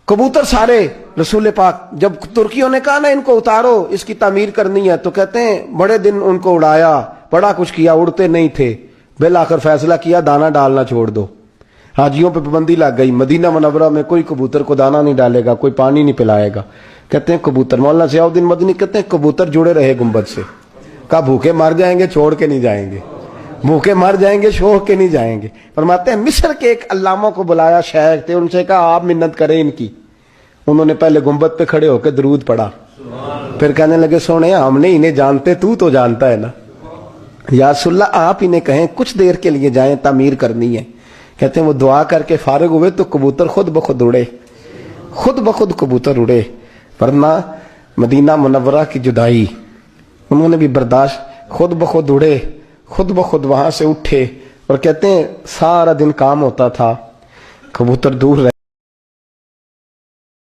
कबूतर सारे रसूल पाक, जब तुर्कियों ने कहा ना इनको उतारो, इसकी तामीर करनी है, तो कहते हैं बड़े दिन उनको उड़ाया, बड़ा कुछ किया, उड़ते नहीं थे, बिल आखिर फैसला किया दाना डालना छोड़ दो। हाजियों पे पाबंदी लग गई, मदीना मुनव्वरा में कोई कबूतर को दाना नहीं डालेगा, कोई पानी नहीं पिलाएगा। कहते हैं कबूतर, मौलाना ज़ियाउद्दीन मदनी कहते हैं कबूतर जुड़े रहे गुंबद से, कहा भूखे मर जाएंगे छोड़ के नहीं जाएंगे, भूखे मर जाएंगे छोड़ के नहीं जाएंगे। फरमाते हैं मिस्र के एक अल्लामा को बुलाया, शेख थे, उनसे कहा आप मिन्नत करें इनकी। उन्होंने पहले गुंबद पे खड़े होकर दरूद पढ़ा, फिर कहने लगे सोने हमने इन्हें जानते, तू तो जानता है ना, या रसूल अल्लाह आप इन्हें कहें कुछ देर के लिए जाएं, तामीर करनी है। कहते हैं वो दुआ करके फारिग हुए तो कबूतर खुद ब खुद उड़े, खुद ब खुद कबूतर उड़े। वरना मदीना मुनव्वरा की जुदाई उन्होंने भी बर्दाश्त, खुद ब खुद उड़े, खुद ब खुद वहां से उठे। और कहते हैं सारा दिन काम होता था, कबूतर दूर रहे।